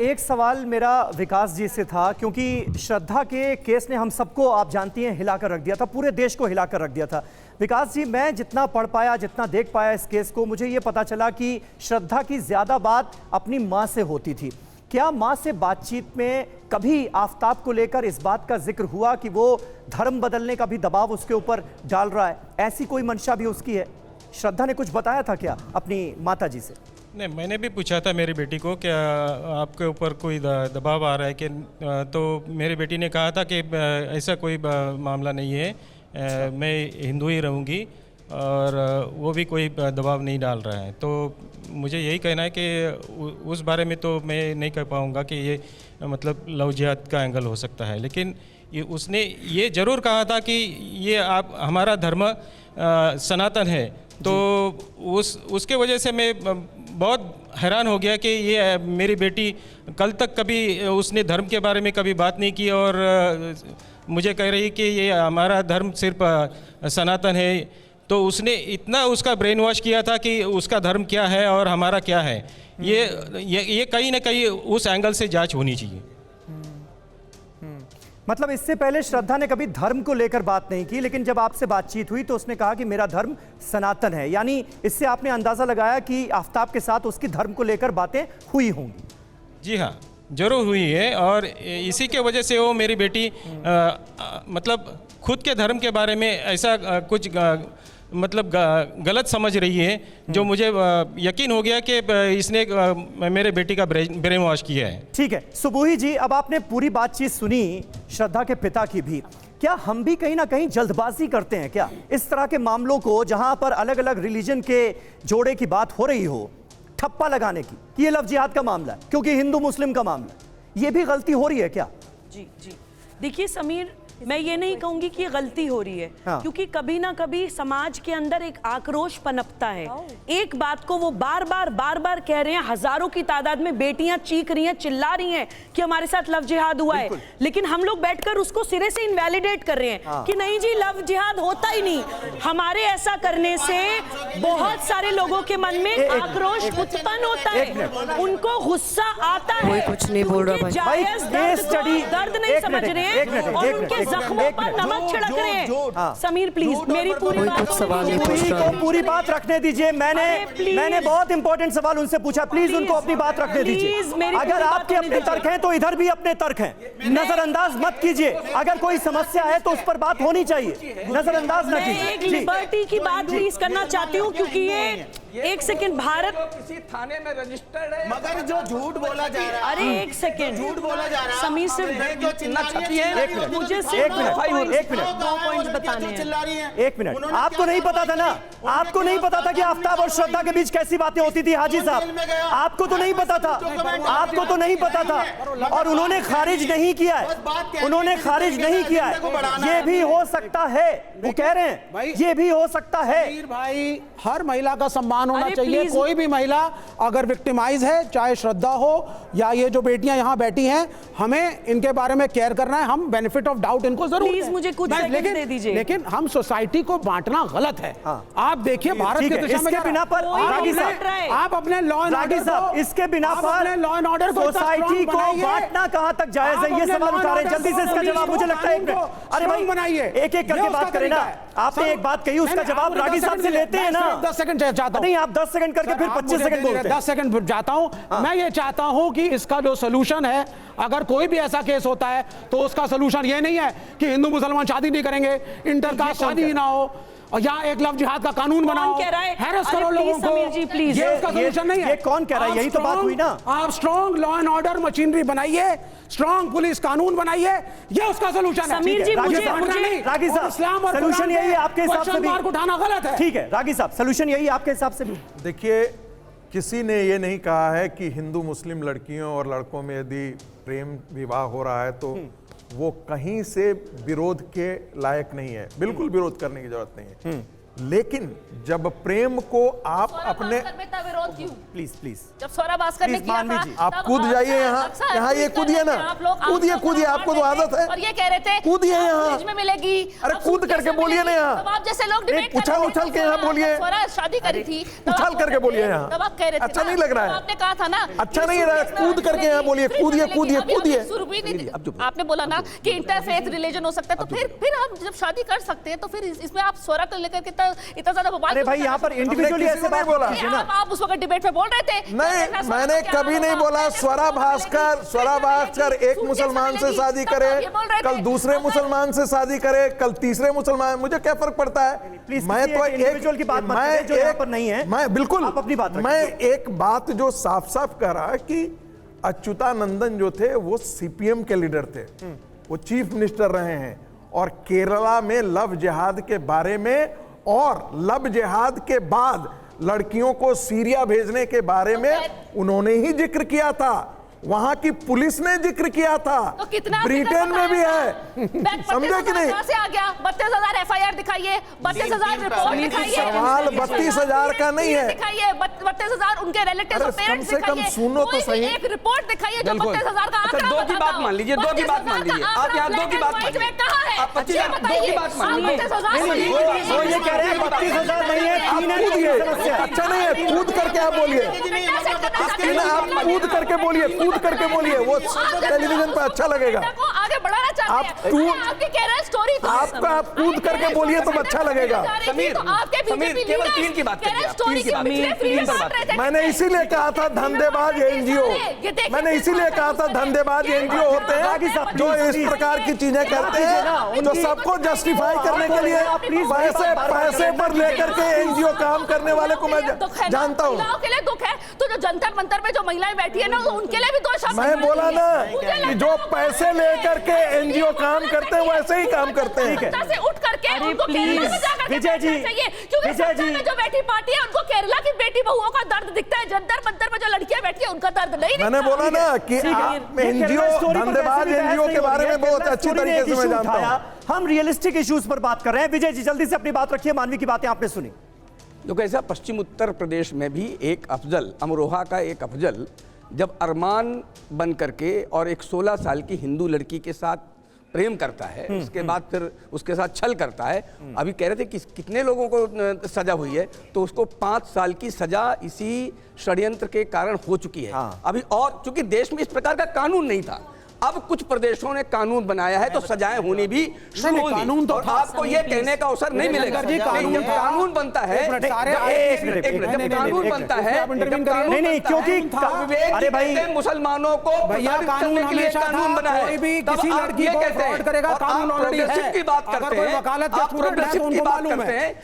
एक सवाल मेरा विकास जी से था, क्योंकि श्रद्धा के केस ने हम सबको, आप जानती हैं, हिलाकर रख दिया था, पूरे देश को हिलाकर रख दिया था। विकास जी, मैं जितना पढ़ पाया, जितना देख पाया इस केस को, मुझे ये पता चला कि श्रद्धा की ज़्यादा बात अपनी माँ से होती थी। क्या माँ से बातचीत में कभी आफताब को लेकर इस बात का जिक्र हुआ कि वो धर्म बदलने का भी दबाव उसके ऊपर डाल रहा है? ऐसी कोई मंशा भी उसकी है? श्रद्धा ने कुछ बताया था क्या अपनी माता जी से? नहीं, मैंने भी पूछा था मेरी बेटी को, क्या आपके ऊपर कोई दबाव आ रहा है कि, तो मेरी बेटी ने कहा था कि ऐसा कोई मामला नहीं है, मैं हिंदू ही रहूँगी और वो भी कोई दबाव नहीं डाल रहा है। तो मुझे यही कहना है कि उस बारे में तो मैं नहीं कह पाऊँगा कि ये मतलब लव जिहाद का एंगल हो सकता है, लेकिन उसने ये ज़रूर कहा था कि ये आप हमारा धर्म सनातन है। तो उसके वजह से मैं बहुत हैरान हो गया कि ये मेरी बेटी कल तक कभी उसने धर्म के बारे में कभी बात नहीं की और मुझे कह रही कि ये हमारा धर्म सिर्फ सनातन है। तो उसने इतना उसका ब्रेन वॉश किया था कि उसका धर्म क्या है और हमारा क्या है। ये कहीं ना कहीं उस एंगल से जांच होनी चाहिए। मतलब इससे पहले श्रद्धा ने कभी धर्म को लेकर बात नहीं की, लेकिन जब आपसे बातचीत हुई तो उसने कहा कि मेरा धर्म सनातन है। यानी इससे आपने अंदाजा लगाया कि आफताब के साथ उसकी धर्म को लेकर बातें हुई होंगी। जी हाँ, जरूर हुई है और इसी के वजह से वो मेरी बेटी मतलब खुद के धर्म के बारे में ऐसा कुछ मतलब गलत समझ रही है, जो मुझे यकीन हो गया कि इसने मेरे बेटी का ब्रेन वॉश किया है। ठीक है सुबोही जी, अब आपने पूरी बातचीत सुनी श्रद्धा के पिता की भी। क्या हम भी कहीं ना कहीं जल्दबाजी करते हैं क्या इस तरह के मामलों को, जहां पर अलग अलग रिलीजन के जोड़े की बात हो रही हो, ठप्पा लगाने की कि ये लव जिहाद का मामला है क्योंकि हिंदू मुस्लिम का मामला है? ये भी गलती हो रही है क्या? जी जी, देखिए समीर, मैं ये नहीं कहूंगी कि ये गलती हो रही है, क्योंकि कभी ना कभी समाज के अंदर एक आक्रोश पनपता है। एक बात को वो बार बार कह रहे हैं, हजारों की तादाद में बेटियां चीख रही हैं, चिल्ला रही हैं कि हमारे साथ लव जिहाद हुआ है, लेकिन हम लोग बैठकर उसको सिरे से इनवैलिडेट कर रहे हैं कि नहीं जी, लव जिहाद होता ही नहीं। हमारे ऐसा करने से बहुत सारे लोगों के मन में आक्रोश उत्पन्न होता है, उनको गुस्सा आता है, कुछ नहीं बोल रहा भाई, दर्द नहीं समझ रहे हैं और उनके जख्मों पर नमक छिड़क रहे हैं। समीर प्लीज मेरी पूरी पूरी बात रखने दीजिए। मैंने बहुत इंपॉर्टेंट सवाल उनसे पूछा, प्लीज उनको अपनी बात रखने दीजिए। अगर आपके अपने तर्क हैं तो इधर भी अपने तर्क हैं, नजरअंदाज मत कीजिए। अगर कोई समस्या है तो उस पर बात होनी चाहिए, नजरअंदाज न कीजिए। एक लिबर्टी की बात प्लीज करना चाहती हूँ, क्योंकि ये एक सेकंड, भारत किसी थाने में रजिस्टर्ड है, मगर जो झूठ बोला जा रहा है, अरे एक सेकंड, झूठ बोला जा रहा है। समीर सिर्फ जो चिल्ला रही है, मुझे एक मिनट 2 पॉइंट्स बताने हैं। चिल्ला रही है। एक मिनट, आपको नहीं पता था ना, आपको नहीं पता था कि आफताब और श्रद्धा के बीच कैसी बातें होती थी? हाजी साहब, आपको तो नहीं पता था, आपको तो नहीं पता था, और उन्होंने खारिज नहीं किया है, उन्होंने खारिज नहीं किया है। ये भी हो सकता है, वो कह रहे हैं ये भी हो सकता है। भाई, हर महिला का सम्मान होना चाहिए। कोई भी महिला अगर विक्टिमाइज है, चाहे श्रद्धा हो या ये जो बेटियां यहाँ बैठी हैं, हमें इनके बारे में केयर करना है। हम बेनिफिट ऑफ डाउट इनको जरूर प्लीज मुझे कुछ सेकंड दे दीजिए। लेकिन हम सोसाइटी को बांटना गलत है। आप देखिए भारत के दिशा में, इसके बिना पर आप अपने लॉ एंड ऑर्डर, इसके बिना पर लॉ एंड ऑर्डर सोसाइटी को बांटना कहां तक जायज है? ये सवाल उठा रहे हैं, जल्दी से इसका जवाब मुझे लगता है। अरे भाई बनाइए, एक एक करके बात करें ना। आपने एक बात कही, उसका जवाब रागी साहब से लेते हैं ना। 10 सेकंड चाहता हूं। नहीं, आप 10 सेकंड करके फिर 25 सेकंड बोलते हैं। 10 सेकंड जाता हूं। मैं ये चाहता हूं कि इसका जो सोल्यूशन है, अगर कोई भी ऐसा केस होता है तो उसका सोल्यूशन ये नहीं है कि हिंदू मुसलमान शादी नहीं करेंगे, इंटरकास्ट शादी ही ना हो, और यहाँ एक लव जिहाद का कानून बनाओ, हैरेस करो लोगों को। ये उसका सोल्यूशन नहीं है। ये कौन कह रहा है? यही तो बात हुई ना। आप strong law and order machinery बनाइए, स्ट्रॉन्ग पुलिस कानून बनाइए, ये उसका सोल्यूशन है। समीर जी, रागी साहब, सोल्यूशन यही है आपके हिसाब से भी? उठाना गलत है। ठीक है रागी साहब, सोल्यूशन यही आपके हिसाब से भी? देखिए, किसी ने ये नहीं कहा है कि हिंदू मुस्लिम लड़कियों और लड़कों में यदि प्रेम विवाह हो रहा है तो वो कहीं से विरोध के लायक नहीं है। बिल्कुल विरोध करने की जरूरत नहीं है। लेकिन जब प्रेम को आप अपने विरोध क्यों? प्लीज प्लीज जब स्वरा भास्कर ने Please, किया मानवी था, जी। आप तब कूद जाइए यहाँ, अक्सर यहाँ ये कूद कूदिए जाते ना, हैं आप लोग, आप कूदिए, लोग कूदिए, बाहर आपको तो बैठे आदत है। और ये कह रहे थे कूदिए आप यहाँ। कॉलेज में मिलेगी। अरे अब कूद सूट करके कैसे बोलिए ना मिलेगी? यहाँ। तब आप जैसे लोग डिबेट उछल उछल के यहाँ बोलिए। स्वरा शादी करी थी, तब उछल आप करके बोल रहे बोलिए थे, यहाँ। तब आप कह रहे थे अच्छा ना, नहीं लग रहा तब है। आपने कहा था ना, अच्छा नहीं रहा है, कूद करके यहाँ बोलिए, कूदिए, कूदिए, कूदिए। आपने बोला ना कि इंटरफेथ रिलीजन हो सकता है, तो फिर हम जब शादी कर सकते हैं तो फिर इसमें आप स्वरा को लेकर इतना ज्यादा बवाल अरे क्यों भाई करना यहाँ पर शुरू कर दिया? इंडिविजुअली किसी ऐसे को नहीं बात बोला। कीजिए ना। आप उस वक्त डिबेट में बोल रहे थे नहीं, मैंने कभी नहीं बोला स्वरा भास्कर एक मुसलमान से शादी करे, कल दूसरे मुसलमान से शादी करे, कल तीसरे मुसलमान, मुझे क्या फर्क पड़ता है? प्लीज मैं तो इंडिविजुअल की बात मत करें जो यहाँ पर नहीं है। मैं बिल्कुल, आप अपनी बात रखिए। मैं एक बात जो साफ साफ कह रहा कि अच्युतानंदन जो थे वो सीपीएम के लीडर थे, वो चीफ मिनिस्टर रहे हैं, और केरला में लव जिहाद के बारे में और लव जिहाद के बाद लड़कियों को सीरिया भेजने के बारे में उन्होंने ही जिक्र किया था। वहां की पुलिस ने जिक्र किया था, तो कितना ब्रिटेन में भी है। समझे कि नहीं? कहां से आ गया? 32,000 एफआईआर दिखाइए, 32,000 रिपोर्ट दिखाइए। सवाल 32,000 का नहीं है। दिखाइए 32,000 उनके रिलेटिव्स और अरे पेरेंट्स कम से कम दिखाइए। सुनो तो कोई सही। एक रिपोर्ट दिखाइए जो बिल्कुल। 32,000 का अच्छा, आंकड़ा दो की बताता बात हो। मान लीजिए, दो की बात मान 32,000 लीजिए। का आप यहाँ आंकड़ा दो की black बात and white मानिए। में कहाँ है? आप 25,000 ये दो की बताइए। बात मानिए। 32,000 वो ये कह रहे हैं 32,000 नहीं है, आप 3 है, कूदिए, समस्या है। अच्छा नहीं है, कूद करके आप बोलिए, आप कूद करके बोलिए, कूद करके बोलिए, वो टेलीविजन पे अच्छा लगेगा। को आगे बढ़ाना चाहते आप हैं। तू- आपकी कह रहे हैं स्टोरी तो आपका आप कूद करके बोलिए तो अच्छा लगेगा। समीर, समीर, केवल 3 की बात करिए आप, 3 की बात, 3 पर बात करिए। मैंने इसीलिए कहा था धंधेबाज एनजीओ, मैंने इसीलिए कहा था धंधेबाज एनजीओ होते हैं जो इस प्रकार की चीजें करते हैं, जो सबको जस्टिफाई करने के लिए पैसे पर लेकर के एनजीओ काम करने वाले को मैं जानता हूँ। महिलाओं के लिए दुख है, तो जो जंतर मंतर में जो महिलाएं बैठी है ना, उनके लिए भी दो शब्द। मैं बोला ना कि जो पैसे लेकर के एनजीओ काम करते हैं वो ऐसे ही काम करते हैं। सत्ता से उठ करके अरे उनको प्लीज, केरला में जाकर के विजय जी, बैठना चाहिए, क्योंकि विजय सत्ता जी। में जो बैठी पार्टी है उनको केरला की बेटी बहुओं का दर्द दिखता है, जंतर मंतर में जो लड़कियां बैठी है उनका दर्द नहीं दिखता। मैंने बोला ना कि एनजीओ, धंधेबाज एनजीओ के बारे में बहुत अच्छी तरीके से मैं जानता हूँ। हम रियलिस्टिक इश्यूज पर बात कर रहे हैं। विजय जी जल्दी से अपनी बात रखिए, मानवी की बातें आपने सुनी। देखो, ऐसा पश्चिम उत्तर प्रदेश में भी एक अफजल, अमरोहा का एक अफजल, जब अरमान बन करके और एक 16 साल की हिंदू लड़की के साथ प्रेम करता है, उसके बाद फिर उसके साथ छल करता है। अभी कह रहे थे कि कितने लोगों को सजा हुई है, तो उसको 5 साल की सजा इसी षड्यंत्र के कारण हो चुकी है। अभी और चूंकि देश में इस प्रकार का कानून नहीं था, अब कुछ प्रदेशों ने कानून बनाया है, तो सजाएं होनी भी शुरू होगी। कानून तो और था। आपको ये कहने का अवसर नहीं मिलेगा। जी, कानून जब था। कानून बनता है, एक मिनट, सारे एक मिनट, मिनट, जब कानून बनता है, आप इंटरवीन करिए। नहीं, क्योंकि अरे भाई, मुसलमानों को भैया प्रताड़ित कानून करने के लिए हमेशा कानून था, बना है। कोई भी तब किसी आप लड़की ये को कहते हैं, फ्रॉड करेगा, और कानून आप ऑलरेडी progressive है। की बात अगर करते कोई हैं, वकालत का आप स्टूडेंट है तो progressive की उनको बात मालूम करते है। हैं।